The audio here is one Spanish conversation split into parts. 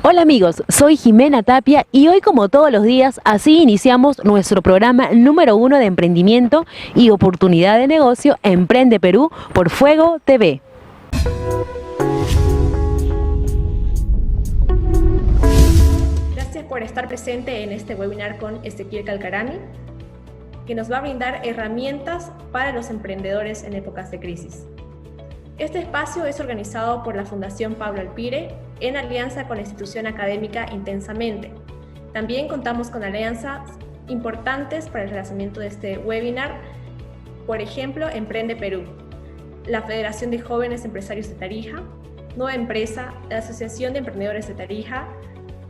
Hola amigos, soy Jimena Tapia y hoy como todos los días así iniciamos nuestro programa número 1 de emprendimiento y oportunidad de negocio Emprende Perú por Fuego TV. Gracias por estar presente en este webinar con Ezequiel Calcarami, que nos va a brindar herramientas para los emprendedores en épocas de crisis. Este espacio es organizado por la Fundación Pablo Alpire en alianza con la institución académica Intensamente. También contamos con alianzas importantes para el realizamiento de este webinar, por ejemplo, Emprende Perú, la Federación de Jóvenes Empresarios de Tarija, Nueva Empresa, la Asociación de Emprendedores de Tarija,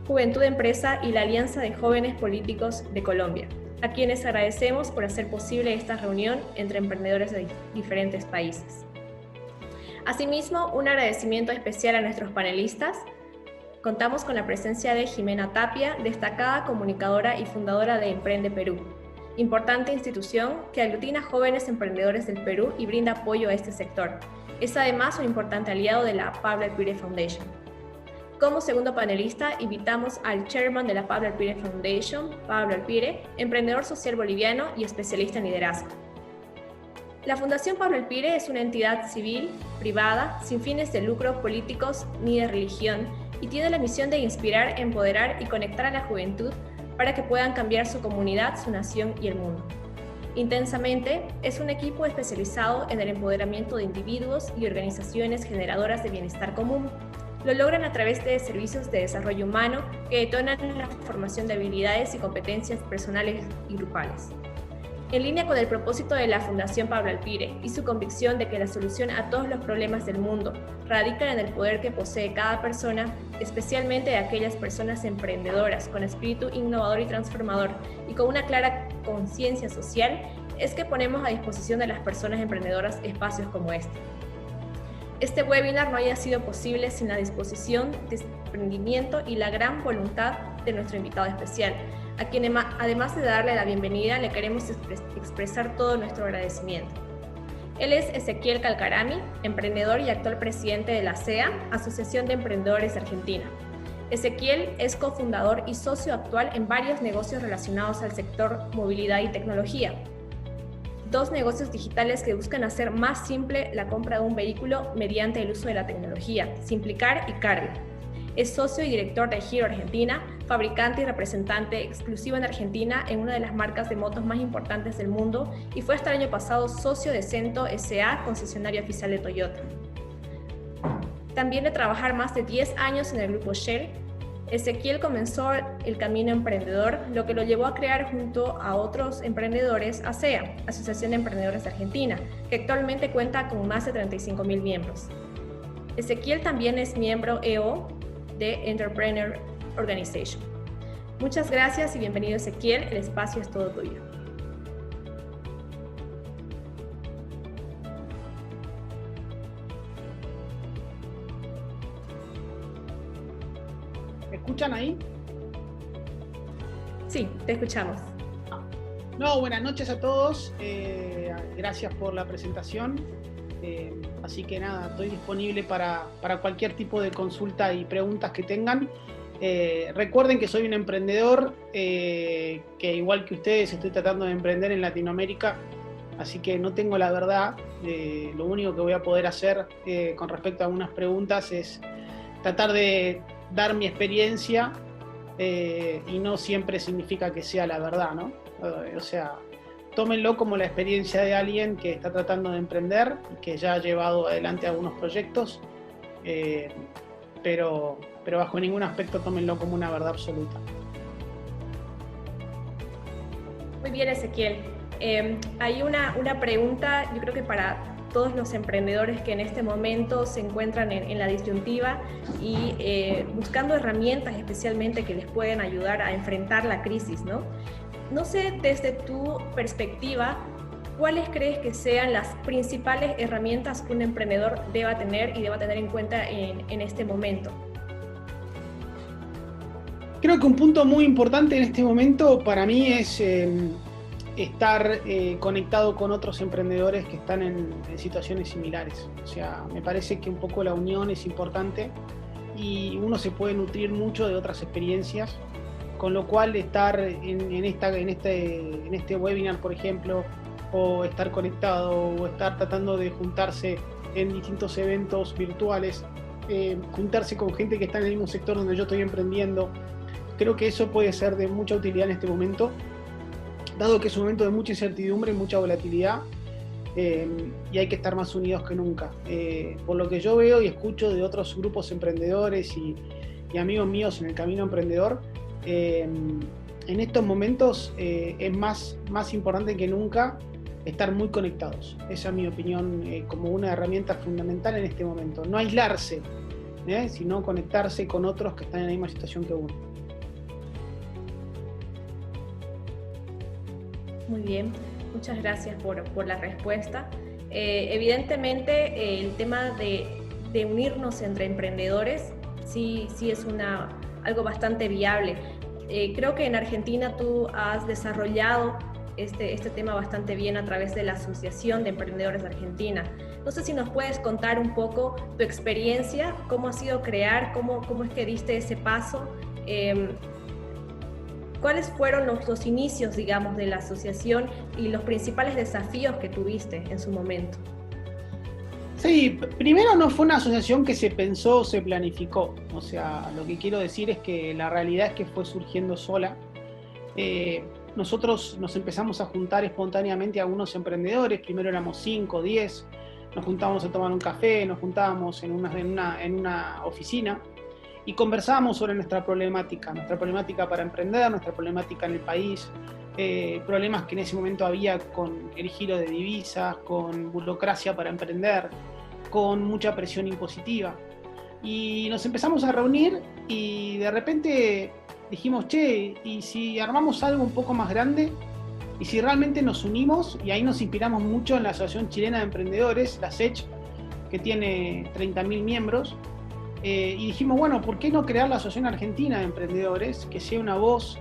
Juventud Empresa y la Alianza de Jóvenes Políticos de Colombia, a quienes agradecemos por hacer posible esta reunión entre emprendedores de diferentes países. Asimismo, un agradecimiento especial a nuestros panelistas. Contamos con la presencia de Jimena Tapia, destacada comunicadora y fundadora de Emprende Perú, importante institución que aglutina jóvenes emprendedores del Perú y brinda apoyo a este sector. Es además un importante aliado de la Pablo Alpire Foundation. Como segundo panelista, invitamos al chairman de la Pablo Alpire Foundation, Pablo Alpire, emprendedor social boliviano y especialista en liderazgo. La Fundación Pablo Alpire es una entidad civil, privada, sin fines de lucro políticos ni de religión, y tiene la misión de inspirar, empoderar y conectar a la juventud para que puedan cambiar su comunidad, su nación y el mundo. Intensamente es un equipo especializado en el empoderamiento de individuos y organizaciones generadoras de bienestar común. Lo logran a través de servicios de desarrollo humano que detonan la formación de habilidades y competencias personales y grupales. En línea con el propósito de la Fundación Pablo Alpire y su convicción de que la solución a todos los problemas del mundo radica en el poder que posee cada persona, especialmente de aquellas personas emprendedoras con espíritu innovador y transformador y con una clara conciencia social, es que ponemos a disposición de las personas emprendedoras espacios como este. Este webinar no haya sido posible sin la disposición, desprendimiento y la gran voluntad de nuestro invitado especial, a quien además de darle la bienvenida, le queremos expresar todo nuestro agradecimiento. Él es Ezequiel Calcarami, emprendedor y actual presidente de la ASEA, Asociación de Emprendedores de Argentina. Ezequiel es cofundador y socio actual en varios negocios relacionados al sector movilidad y tecnología. 2 negocios digitales que buscan hacer más simple la compra de un vehículo mediante el uso de la tecnología, Simplicar y Cargo. Es socio y director de Giro Argentina, fabricante y representante exclusivo en Argentina en una de las marcas de motos más importantes del mundo y fue hasta el año pasado socio de Cento S.A., concesionario oficial de Toyota. También de trabajar más de 10 años en el grupo Shell, Ezequiel comenzó el camino emprendedor, lo que lo llevó a crear junto a otros emprendedores ASEA, Asociación de Emprendedores de Argentina, que actualmente cuenta con más de 35.000 miembros. Ezequiel también es miembro EO de Entrepreneur Organization. Muchas gracias y bienvenido Ezequiel, el espacio es todo tuyo. ¿Me escuchan ahí? Sí, te escuchamos. No, buenas noches a todos. Gracias por la presentación. Así que nada, estoy disponible para cualquier tipo de consulta y preguntas que tengan. Recuerden que soy un emprendedor, que igual que ustedes estoy tratando de emprender en Latinoamérica, así que no tengo la verdad. Lo único que voy a poder hacer con respecto a algunas preguntas es tratar de dar mi experiencia y no siempre significa que sea la verdad, ¿no? O sea, tómenlo como la experiencia de alguien que está tratando de emprender y que ya ha llevado adelante algunos proyectos, pero bajo ningún aspecto tómenlo como una verdad absoluta. Muy bien, Ezequiel. Hay una pregunta, yo creo que para todos los emprendedores que en este momento se encuentran en la disyuntiva y buscando herramientas especialmente que les pueden ayudar a enfrentar la crisis, ¿no? No sé, desde tu perspectiva, ¿cuáles crees que sean las principales herramientas que un emprendedor deba tener y deba tener en cuenta en este momento? Creo que un punto muy importante en este momento para mí es estar conectado con otros emprendedores que están en situaciones similares. O sea, me parece que un poco la unión es importante. y uno se puede nutrir mucho de otras experiencias, con lo cual estar en este webinar, por ejemplo, o estar conectado, o estar tratando de juntarse en distintos eventos virtuales, juntarse con gente que está en el mismo sector donde yo estoy emprendiendo, creo que eso puede ser de mucha utilidad en este momento, dado que es un momento de mucha incertidumbre y mucha volatilidad, y hay que estar más unidos que nunca. Por lo que yo veo y escucho de otros grupos emprendedores y amigos míos en el camino emprendedor, en estos momentos es más importante que nunca estar muy conectados. Esa es mi opinión, como una herramienta fundamental en este momento. No aislarse, sino conectarse con otros que están en la misma situación que uno. Muy bien, muchas gracias por la respuesta. Evidentemente, el tema de unirnos entre emprendedores sí es algo bastante viable. Creo que en Argentina tú has desarrollado este tema bastante bien a través de la Asociación de Emprendedores de Argentina. No sé si nos puedes contar un poco tu experiencia, cómo ha sido crear, cómo es que diste ese paso, cuáles fueron los inicios, digamos, de la asociación y los principales desafíos que tuviste en su momento. Sí, primero no fue una asociación que se pensó o se planificó. O sea, lo que quiero decir es que la realidad es que fue surgiendo sola. Nosotros nos empezamos a juntar espontáneamente a algunos emprendedores, primero éramos 5, 10, nos juntábamos a tomar un café, nos juntábamos en una oficina y conversábamos sobre nuestra problemática para emprender, nuestra problemática en el país, problemas que en ese momento había con el giro de divisas, con burocracia para emprender, con mucha presión impositiva. Y nos empezamos a reunir y de repente dijimos, che, ¿y si armamos algo un poco más grande? ¿Y si realmente nos unimos? Y ahí nos inspiramos mucho en la Asociación Chilena de Emprendedores, la SECH, que tiene 30.000 miembros. Y dijimos, bueno, ¿por qué no crear la Asociación Argentina de Emprendedores? Que sea una voz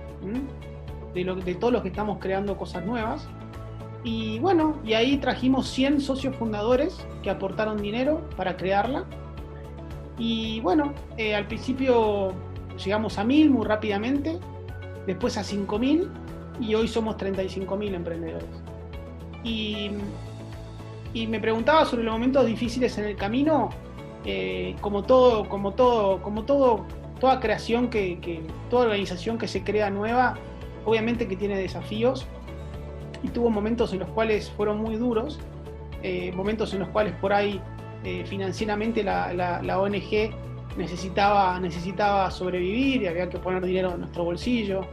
de todos los que estamos creando cosas nuevas. Y bueno, y ahí trajimos 100 socios fundadores que aportaron dinero para crearla. Y bueno, al principio llegamos a 1.000 muy rápidamente, después a 5.000 y hoy somos 35.000 emprendedores. Y me preguntaba sobre los momentos difíciles en el camino. Como toda creación, toda organización que se crea nueva, obviamente que tiene desafíos y tuvo momentos en los cuales fueron muy duros, momentos en los cuales por ahí financieramente la ONG necesitaba sobrevivir y había que poner dinero en nuestro bolsillo.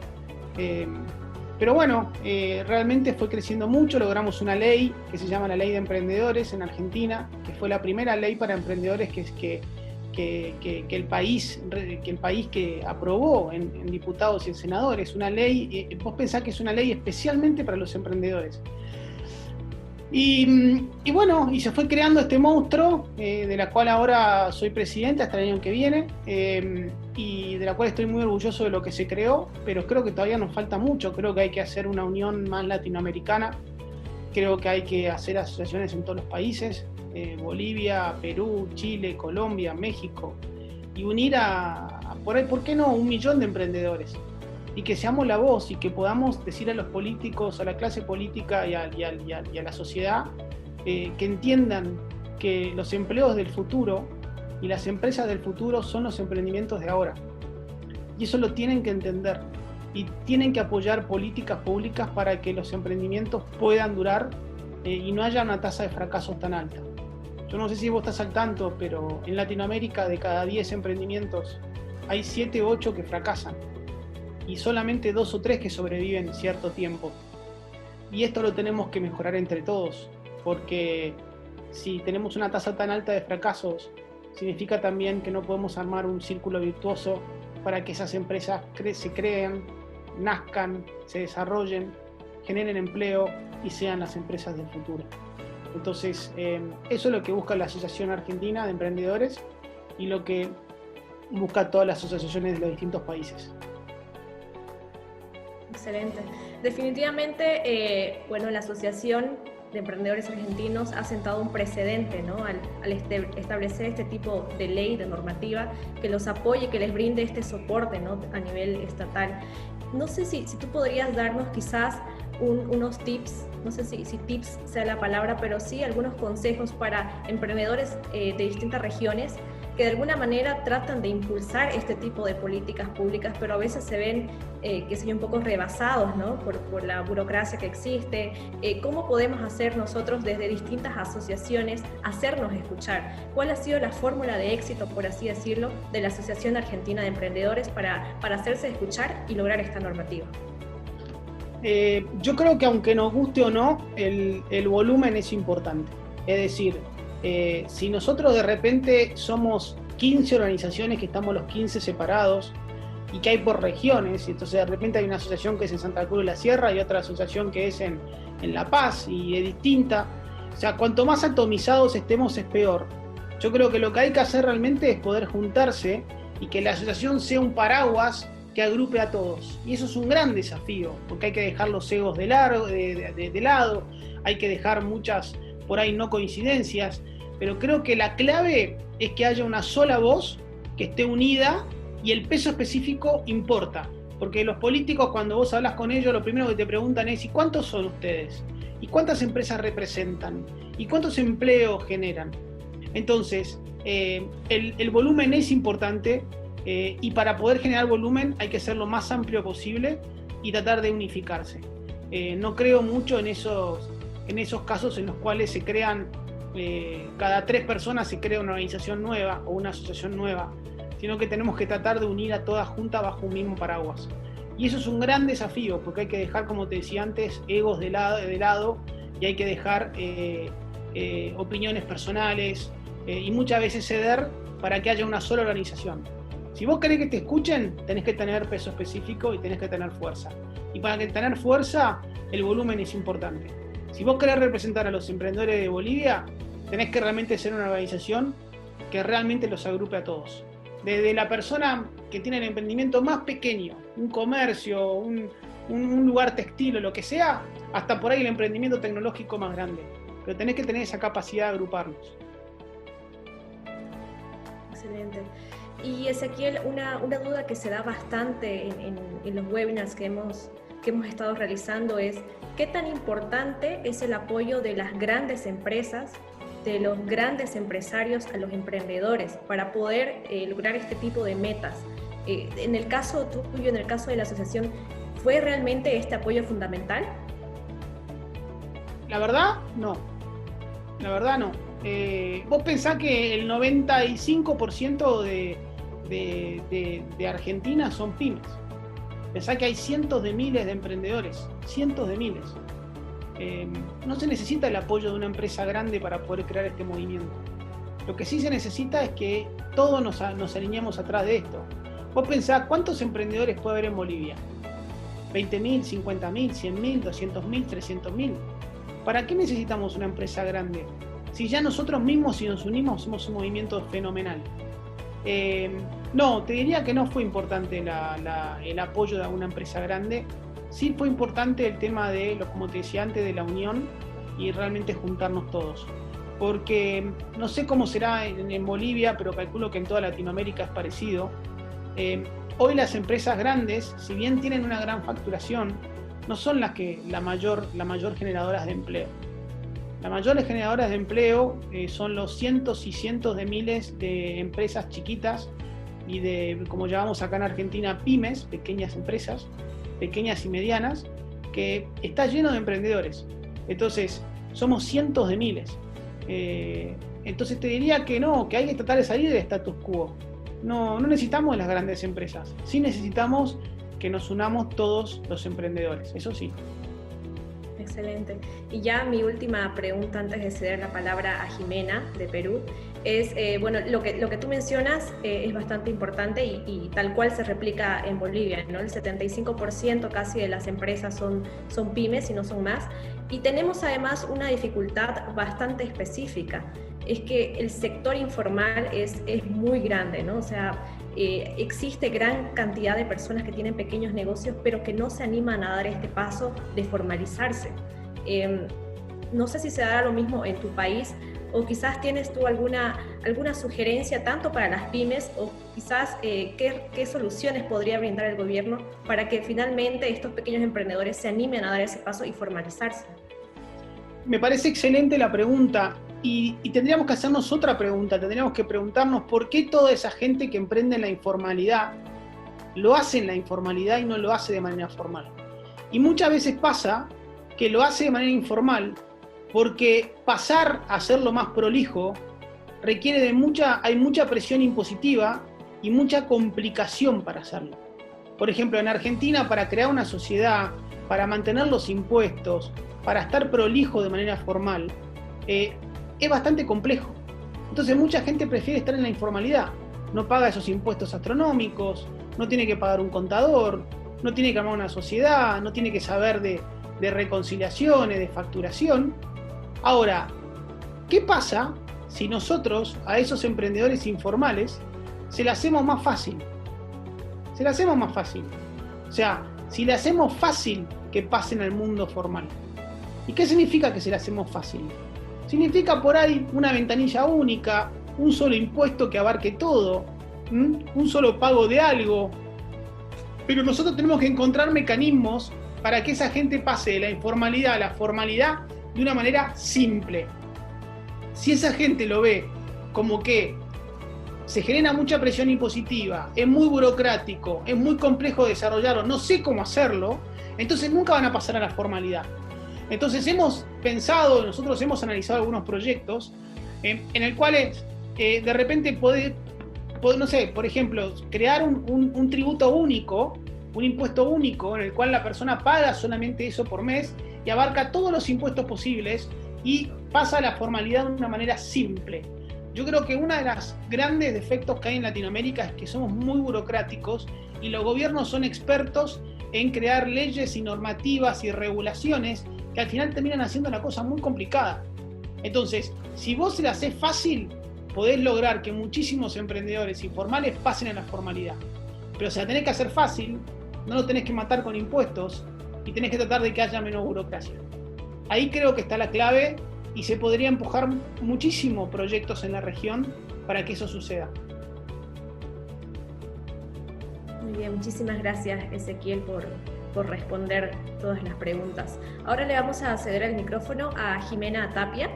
Pero bueno, realmente fue creciendo mucho, logramos una ley que se llama la Ley de Emprendedores en Argentina, que fue la primera ley para emprendedores que el país que aprobó en diputados y en senadores. Una ley, vos pensás que es una ley especialmente para los emprendedores. Y bueno, y se fue creando este monstruo, de la cual ahora soy presidente hasta el año que viene, y de la cual estoy muy orgulloso de lo que se creó, pero creo que todavía nos falta mucho. Creo que hay que hacer una unión más latinoamericana, creo que hay que hacer asociaciones en todos los países, Bolivia, Perú, Chile, Colombia, México, y unir ¿por qué no?, 1 millón de emprendedores. Y que seamos la voz y que podamos decir a los políticos, a la clase política y a la sociedad, que entiendan que los empleos del futuro y las empresas del futuro son los emprendimientos de ahora. Y eso lo tienen que entender. Y tienen que apoyar políticas públicas para que los emprendimientos puedan durar y no haya una tasa de fracasos tan alta. Yo no sé si vos estás al tanto, pero en Latinoamérica de cada 10 emprendimientos hay 7 u 8 que fracasan. Y solamente 2 o 3 que sobreviven cierto tiempo. Y esto lo tenemos que mejorar entre todos, porque si tenemos una tasa tan alta de fracasos, significa también que no podemos armar un círculo virtuoso para que esas empresas se creen, nazcan, se desarrollen, generen empleo y sean las empresas del futuro. Entonces, eso es lo que busca la Asociación Argentina de Emprendedores y lo que busca todas las asociaciones de los distintos países. Excelente. Definitivamente, bueno, la asociación de Emprendedores Argentinos ha sentado un precedente, ¿no? al establecer este tipo de ley, de normativa, que los apoye, que les brinde este soporte, ¿no? A nivel estatal. No sé si tú podrías darnos quizás unos tips, no sé si tips sea la palabra, pero sí algunos consejos para emprendedores de distintas regiones que de alguna manera tratan de impulsar este tipo de políticas públicas, pero a veces se ven, un poco rebasados, ¿no? por la burocracia que existe. ¿Cómo podemos hacer nosotros desde distintas asociaciones hacernos escuchar? ¿Cuál ha sido la fórmula de éxito, por así decirlo, de la Asociación Argentina de Emprendedores para hacerse escuchar y lograr esta normativa? Yo creo que aunque nos guste o no, el volumen es importante. Es decir, si nosotros de repente somos 15 organizaciones que estamos los 15 separados y que hay por regiones, y entonces de repente hay una asociación que es en Santa Cruz de la Sierra y otra asociación que es en La Paz y es distinta, o sea, cuanto más atomizados estemos es peor. Yo creo que lo que hay que hacer realmente es poder juntarse y que la asociación sea un paraguas que agrupe a todos. Y eso es un gran desafío, porque hay que dejar los egos de lado, hay que dejar muchas, por ahí, no coincidencias, pero creo que la clave es que haya una sola voz que esté unida y el peso específico importa. Porque los políticos, cuando vos hablas con ellos, lo primero que te preguntan es: ¿y cuántos son ustedes? ¿Y cuántas empresas representan? ¿Y cuántos empleos generan? Entonces, el volumen es importante. Y para poder generar volumen hay que ser lo más amplio posible y tratar de unificarse. No creo mucho en esos casos en los cuales se crean, cada 3 personas se crea una organización nueva o una asociación nueva, sino que tenemos que tratar de unir a todas juntas bajo un mismo paraguas. Y eso es un gran desafío, porque hay que dejar, como te decía antes, egos de lado y hay que dejar opiniones personales y muchas veces ceder para que haya una sola organización. Si vos querés que te escuchen, tenés que tener peso específico y tenés que tener fuerza. Y para tener fuerza, el volumen es importante. Si vos querés representar a los emprendedores de Bolivia, tenés que realmente ser una organización que realmente los agrupe a todos. Desde la persona que tiene el emprendimiento más pequeño, un comercio, un lugar textil o lo que sea, hasta por ahí el emprendimiento tecnológico más grande. Pero tenés que tener esa capacidad de agruparnos. Excelente. Y Ezequiel, una duda que se da bastante en los webinars que hemos estado realizando es: ¿qué tan importante es el apoyo de las grandes empresas, de los grandes empresarios a los emprendedores para poder lograr este tipo de metas? En el caso tuyo, en el caso de la asociación, ¿fue realmente este apoyo fundamental? La verdad, no. La verdad, no. Vos pensás que el 95% de Argentina son pymes. Pensá que hay cientos de miles de emprendedores, cientos de miles. No se necesita el apoyo de una empresa grande para poder crear este movimiento. Lo que sí se necesita es que todos nos alineemos atrás de esto. Vos pensás, ¿cuántos emprendedores puede haber en Bolivia? 20.000, 50.000, 100.000, 200.000, 300.000. ¿Para qué necesitamos una empresa grande? Si ya nosotros mismos, si nos unimos, somos un movimiento fenomenal. No, te diría que no fue importante el apoyo de alguna empresa grande. Sí fue importante el tema de, como te decía antes, de la unión y realmente juntarnos todos. Porque no sé cómo será en Bolivia, pero calculo que en toda Latinoamérica es parecido. Hoy las empresas grandes, si bien tienen una gran facturación, no son las mayor generadoras de empleo. Las mayores generadoras de empleo son los cientos y cientos de miles de empresas chiquitas y de, como llamamos acá en Argentina, pymes, pequeñas empresas, pequeñas y medianas, que está lleno de emprendedores. Entonces, somos cientos de miles. Entonces te diría que no, que hay que tratar de salir del status quo. No necesitamos las grandes empresas, sí necesitamos que nos unamos todos los emprendedores, eso sí. Excelente. Y ya mi última pregunta antes de ceder la palabra a Jimena de Perú es, bueno, lo que tú mencionas es bastante importante y tal cual se replica en Bolivia, ¿no? El 75% casi de las empresas son pymes y no son más. Y tenemos además una dificultad bastante específica, es que el sector informal es muy grande, ¿no? O sea, existe gran cantidad de personas que tienen pequeños negocios, pero que no se animan a dar este paso de formalizarse. no sé si se dará lo mismo en tu país, o quizás tienes tú alguna sugerencia tanto para las pymes, o quizás qué soluciones podría brindar el gobierno para que finalmente estos pequeños emprendedores se animen a dar ese paso y formalizarse. Me parece excelente la pregunta y tendríamos que hacernos otra pregunta, tendríamos que preguntarnos por qué toda esa gente que emprende en la informalidad lo hace en la informalidad y no lo hace de manera formal. Y muchas veces pasa que lo hace de manera informal porque pasar a hacerlo más prolijo requiere hay mucha presión impositiva y mucha complicación para hacerlo. Por ejemplo, en Argentina, para crear una sociedad, para mantener los impuestos, para estar prolijo de manera formal, es bastante complejo. Entonces mucha gente prefiere estar en la informalidad. No paga esos impuestos astronómicos, no tiene que pagar un contador, no tiene que armar una sociedad, no tiene que saber de reconciliaciones, de facturación. Ahora, ¿qué pasa si nosotros a esos emprendedores informales se la hacemos más fácil? Se la hacemos más fácil. O sea, si le hacemos fácil que pasen al mundo formal. ¿Y qué significa que se la hacemos fácil? Significa por ahí una ventanilla única, un solo impuesto que abarque todo, un solo pago de algo. Pero nosotros tenemos que encontrar mecanismos para que esa gente pase de la informalidad a la formalidad de una manera simple. Si esa gente lo ve como que se genera mucha presión impositiva, es muy burocrático, es muy complejo desarrollarlo, no sé cómo hacerlo, entonces nunca van a pasar a la formalidad. Entonces nosotros hemos analizado algunos proyectos en el cual de repente no sé, por ejemplo, crear un tributo único, un impuesto único en el cual la persona paga solamente eso por mes y abarca todos los impuestos posibles y pasa a la formalidad de una manera simple. Yo creo que uno de los grandes defectos que hay en Latinoamérica es que somos muy burocráticos y los gobiernos son expertos en crear leyes y normativas y regulaciones que al final terminan haciendo la cosa muy complicada. Entonces, si vos se la hacés fácil, podés lograr que muchísimos emprendedores informales pasen a la formalidad. Pero si la tenés que hacer fácil, no lo tenés que matar con impuestos y tenés que tratar de que haya menos burocracia. Ahí creo que está la clave y se podría empujar muchísimos proyectos en la región para que eso suceda. Muy bien, muchísimas gracias, Ezequiel, por responder todas las preguntas. Ahora le vamos a ceder el micrófono a Jimena Tapia,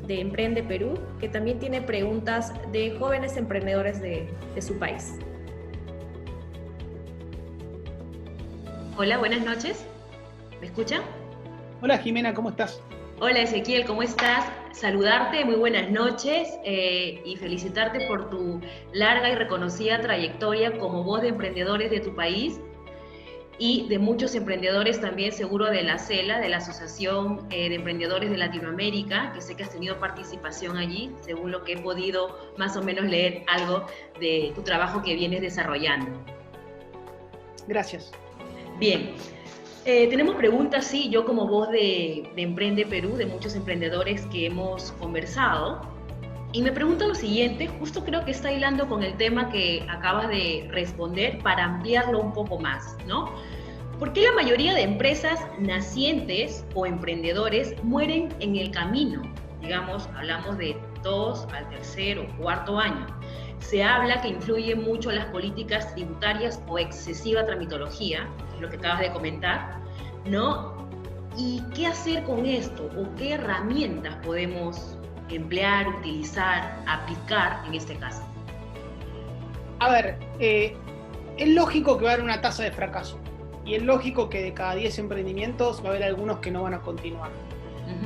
de Emprende Perú, que también tiene preguntas de jóvenes emprendedores de su país. Hola, buenas noches. ¿Me escuchan? Hola Jimena, ¿cómo estás? Hola Ezequiel, ¿cómo estás? Saludarte, muy buenas noches y felicitarte por tu larga y reconocida trayectoria como voz de emprendedores de tu país y de muchos emprendedores también, seguro de la CELA, de la Asociación de Emprendedores de Latinoamérica, que sé que has tenido participación allí, según lo que he podido más o menos leer algo de tu trabajo que vienes desarrollando. Gracias. Bien. Tenemos preguntas, sí, yo como voz de Emprende Perú, de muchos emprendedores que hemos conversado, y me pregunto lo siguiente, justo creo que está hilando con el tema que acabas de responder para ampliarlo un poco más, ¿no? ¿Por qué la mayoría de empresas nacientes o emprendedores mueren en el camino? Digamos, hablamos de 2 al 3er o 4.º año. Se habla que influyen mucho las políticas tributarias o excesiva tramitología, lo que acabas de comentar, ¿no? ¿Y qué hacer con esto? ¿O qué herramientas podemos emplear, utilizar, aplicar en este caso? A ver, es lógico que va a haber una tasa de fracaso. Y es lógico que de cada 10 emprendimientos va a haber algunos que no van a continuar.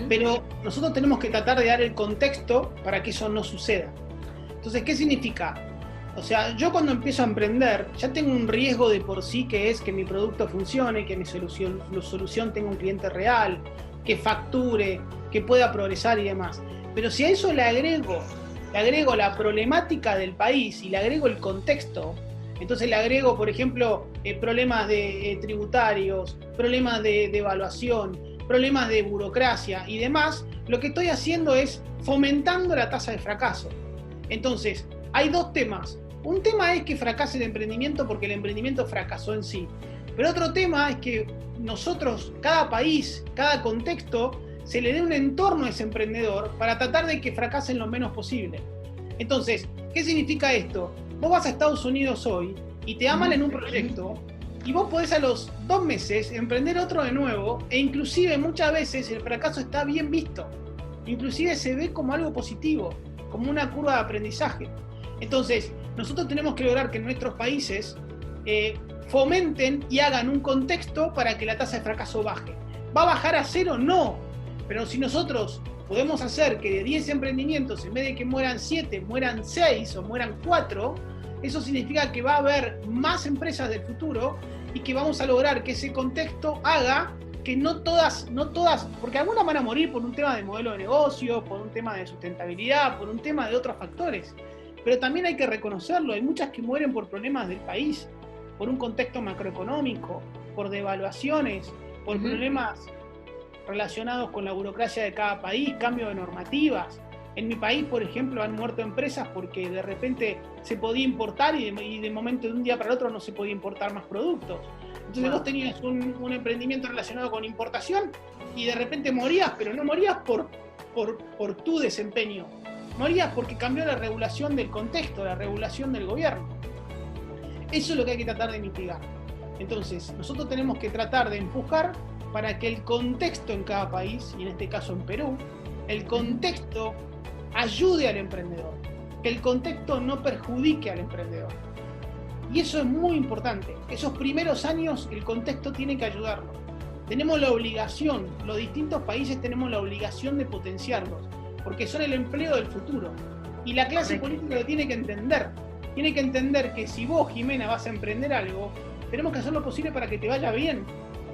Pero nosotros tenemos que tratar de dar el contexto para que eso no suceda. Entonces, ¿qué significa? O sea, yo cuando empiezo a emprender, ya tengo un riesgo de por sí que es que mi producto funcione, que mi solución tenga un cliente real, que facture, que pueda progresar y demás. Pero si a eso le agrego la problemática del país y le agrego el contexto, entonces le agrego, por ejemplo, problemas de tributarios, problemas de evaluación, problemas de burocracia y demás, lo que estoy haciendo es fomentando la tasa de fracaso. Entonces, hay dos temas. Un tema es que fracase el emprendimiento porque el emprendimiento fracasó en sí. Pero otro tema es que nosotros, cada país, cada contexto, se le dé un entorno a ese emprendedor para tratar de que fracasen lo menos posible. Entonces, ¿qué significa esto? Vos vas a Estados Unidos hoy y te aman en un proyecto y vos podés a los 2 meses emprender otro de nuevo e inclusive muchas veces el fracaso está bien visto. Inclusive se ve como algo positivo, como una curva de aprendizaje. Entonces, nosotros tenemos que lograr que nuestros países fomenten y hagan un contexto para que la tasa de fracaso baje. ¿Va a bajar a 0? No. Pero si nosotros podemos hacer que de 10 emprendimientos, en vez de que mueran 7, mueran 6 o mueran 4, eso significa que va a haber más empresas del futuro y que vamos a lograr que ese contexto haga que no todas, porque algunas van a morir por un tema de modelo de negocio, por un tema de sustentabilidad, por un tema de otros factores. Pero también hay que reconocerlo, hay muchas que mueren por problemas del país, por un contexto macroeconómico, por devaluaciones, por problemas relacionados con la burocracia de cada país, cambio de normativas. En mi país, por ejemplo, han muerto empresas porque de repente se podía importar y de momento de un día para el otro no se podía importar más productos. Entonces vos tenías un emprendimiento relacionado con importación y de repente morías, pero no morías por tu desempeño. Morías porque cambió la regulación del contexto, la regulación del gobierno. Eso es lo que hay que tratar de mitigar. Entonces, nosotros tenemos que tratar de empujar para que el contexto en cada país, y en este caso en Perú, el contexto ayude al emprendedor, que el contexto no perjudique al emprendedor. Y eso es muy importante. Esos primeros años el contexto tiene que ayudarlo. Tenemos la obligación, los distintos países tenemos la obligación de potenciarlos, porque son el empleo del futuro. Y la clase política lo tiene que entender. Tiene que entender que si vos, Jimena, vas a emprender algo, tenemos que hacer lo posible para que te vaya bien.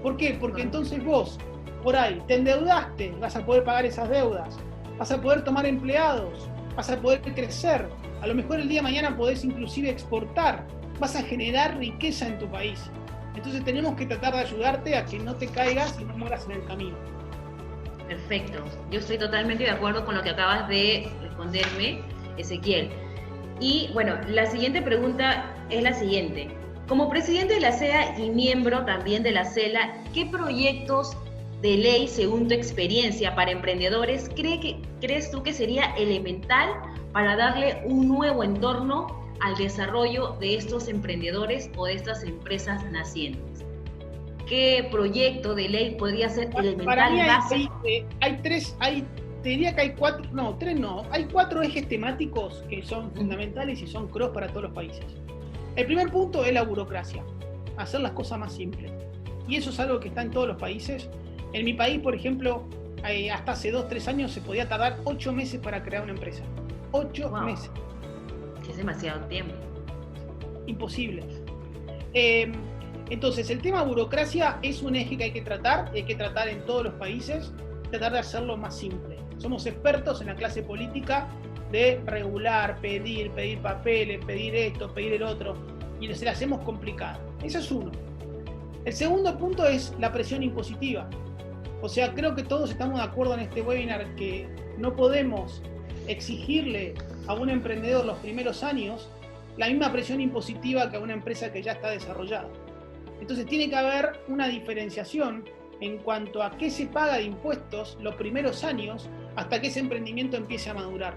¿Por qué? Porque entonces vos, por ahí, te endeudaste, vas a poder pagar esas deudas, vas a poder tomar empleados, vas a poder crecer, a lo mejor el día de mañana podés inclusive exportar, vas a generar riqueza en tu país. Entonces tenemos que tratar de ayudarte a que no te caigas y no mueras en el camino. Perfecto. Yo estoy totalmente de acuerdo con lo que acabas de responderme, Ezequiel. Y bueno, la siguiente pregunta es la siguiente. Como presidente de la CEA y miembro también de la CELA, ¿qué proyectos de ley, según tu experiencia para emprendedores, crees tú que sería elemental para darle un nuevo entorno al desarrollo de estos emprendedores o de estas empresas nacientes? ¿Qué proyecto de ley podría ser elemental? Para mí te diría que hay 4 ejes temáticos que son fundamentales y son cross para todos los países. El primer punto es la burocracia, hacer las cosas más simples. Y eso es algo que está en todos los países. En mi país, por ejemplo, hasta hace 2-3 años se podía tardar 8 meses para crear una empresa. 8 meses. Es demasiado tiempo. Imposible. Entonces, el tema burocracia es un eje que hay que tratar en todos los países, tratar de hacerlo más simple. Somos expertos en la clase política de regular, pedir papeles, pedir esto, pedir el otro, y se la hacemos complicada. Ese es uno. El segundo punto es la presión impositiva. O sea, creo que todos estamos de acuerdo en este webinar que no podemos exigirle a un emprendedor los primeros años la misma presión impositiva que a una empresa que ya está desarrollada. Entonces tiene que haber una diferenciación en cuanto a qué se paga de impuestos los primeros años hasta que ese emprendimiento empiece a madurar.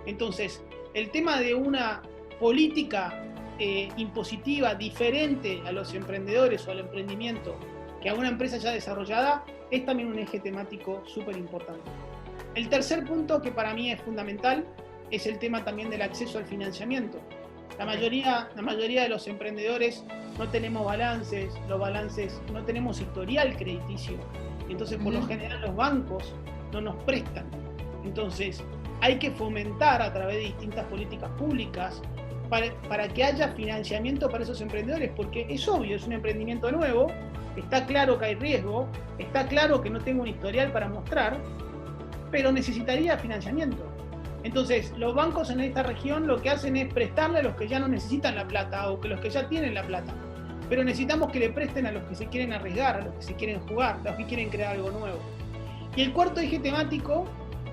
Entonces, el tema de una política impositiva diferente a los emprendedores o al emprendimiento que a una empresa ya desarrollada es también un eje temático súper importante. El tercer punto, que para mí es fundamental, es el tema también del acceso al financiamiento. La mayoría de los emprendedores no tenemos balances, no tenemos historial crediticio. Entonces, por lo general, los bancos no nos prestan. Entonces, hay que fomentar a través de distintas políticas públicas para que haya financiamiento para esos emprendedores, porque es obvio, es un emprendimiento nuevo, está claro que hay riesgo, está claro que no tengo un historial para mostrar, pero necesitaría financiamiento. Entonces, los bancos en esta región lo que hacen es prestarle a los que ya no necesitan la plata o que los que ya tienen la plata. Pero necesitamos que le presten a los que se quieren arriesgar, a los que se quieren jugar, a los que quieren crear algo nuevo. Y el cuarto eje temático,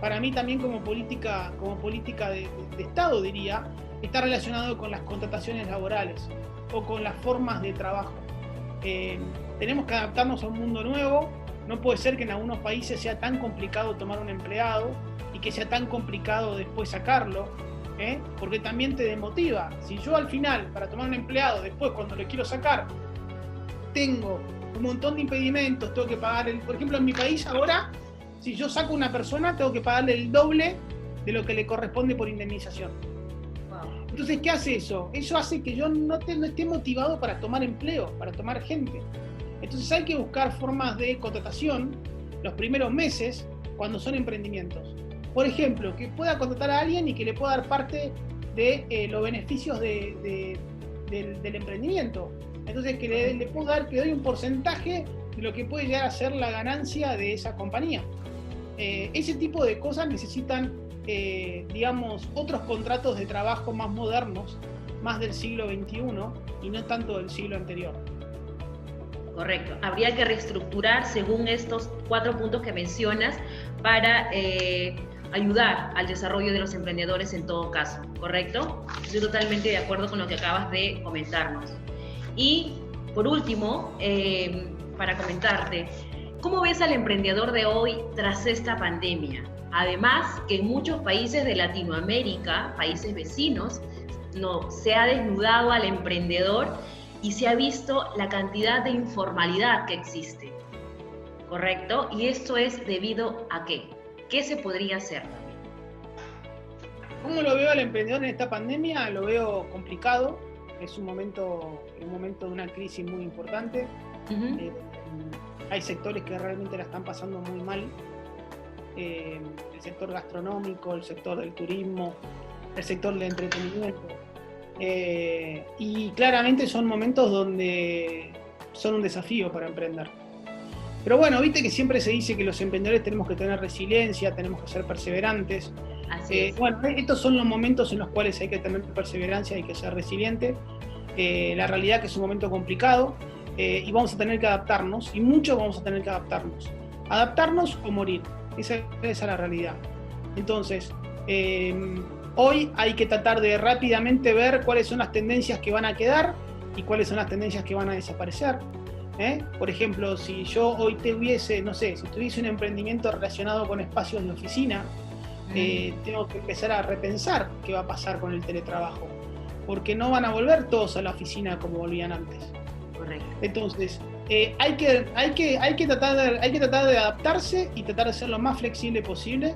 para mí también como política de Estado, diría, está relacionado con las contrataciones laborales o con las formas de trabajo. Tenemos que adaptarnos a un mundo nuevo, No puede ser que en algunos países sea tan complicado tomar un empleado y que sea tan complicado después sacarlo, porque también te desmotiva. Si yo al final, para tomar un empleado, después cuando lo quiero sacar, tengo un montón de impedimentos, tengo que pagar, por ejemplo en mi país ahora, si yo saco a una persona, tengo que pagarle el doble de lo que le corresponde por indemnización. Entonces, ¿qué hace eso? Eso hace que yo no esté motivado para tomar empleo, para tomar gente. Entonces hay que buscar formas de contratación los primeros meses cuando son emprendimientos. Por ejemplo, que pueda contratar a alguien y que le pueda dar parte de los beneficios del emprendimiento. Entonces que le puedo dar, que doy un porcentaje de lo que puede llegar a ser la ganancia de esa compañía. Ese tipo de cosas necesitan, digamos, otros contratos de trabajo más modernos, más del siglo XXI y no tanto del siglo anterior. Correcto. Habría que reestructurar según estos 4 puntos que mencionas para ayudar al desarrollo de los emprendedores en todo caso, ¿correcto? Estoy totalmente de acuerdo con lo que acabas de comentarnos. Y por último, para comentarte, ¿cómo ves al emprendedor de hoy tras esta pandemia? Además, que en muchos países de Latinoamérica, países vecinos, se ha desnudado al emprendedor y se ha visto la cantidad de informalidad que existe, ¿correcto? Y esto es debido a ¿qué? ¿Qué se podría hacer? ¿Cómo lo veo al emprendedor en esta pandemia? Lo veo complicado, es un momento de una crisis muy importante. Hay sectores que realmente la están pasando muy mal, el sector gastronómico, el sector del turismo, el sector del entretenimiento. Y claramente son momentos donde son un desafío para emprender. Pero bueno, viste que siempre se dice que los emprendedores tenemos que tener resiliencia, tenemos que ser perseverantes. Bueno, estos son los momentos en los cuales hay que tener perseverancia, hay que ser resiliente. La realidad que es un momento complicado y vamos a tener que adaptarnos, y mucho vamos a tener que adaptarnos. Adaptarnos o morir, esa es la realidad. Entonces, hoy hay que tratar de rápidamente ver cuáles son las tendencias que van a quedar y cuáles son las tendencias que van a desaparecer. Por ejemplo, si yo hoy tuviese un emprendimiento relacionado con espacios de oficina, tengo que empezar a repensar qué va a pasar con el teletrabajo, porque no van a volver todos a la oficina como volvían antes. Correcto. Entonces, hay que tratar de adaptarse y tratar de ser lo más flexible posible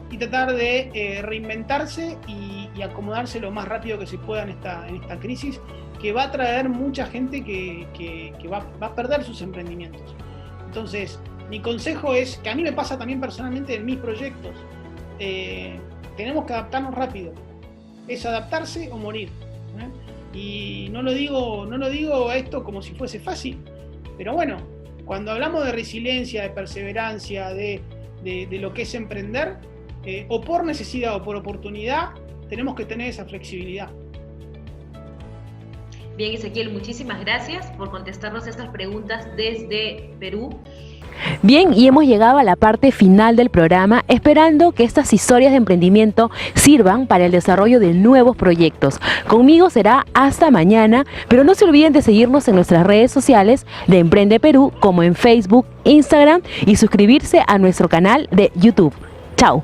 y tratar de reinventarse y acomodarse lo más rápido que se pueda en esta crisis, que va a traer mucha gente que va a perder sus emprendimientos. Entonces, mi consejo es, que a mí me pasa también personalmente en mis proyectos, tenemos que adaptarnos rápido. Es adaptarse o morir. Y no lo digo esto como si fuese fácil, pero bueno, cuando hablamos de resiliencia, de perseverancia, de lo que es emprender, o por necesidad o por oportunidad, tenemos que tener esa flexibilidad. Bien, Ezequiel, muchísimas gracias por contestarnos estas preguntas desde Perú. Bien, y hemos llegado a la parte final del programa, esperando que estas historias de emprendimiento sirvan para el desarrollo de nuevos proyectos. Conmigo será hasta mañana, pero no se olviden de seguirnos en nuestras redes sociales de Emprende Perú, como en Facebook, Instagram, y suscribirse a nuestro canal de YouTube. Chao.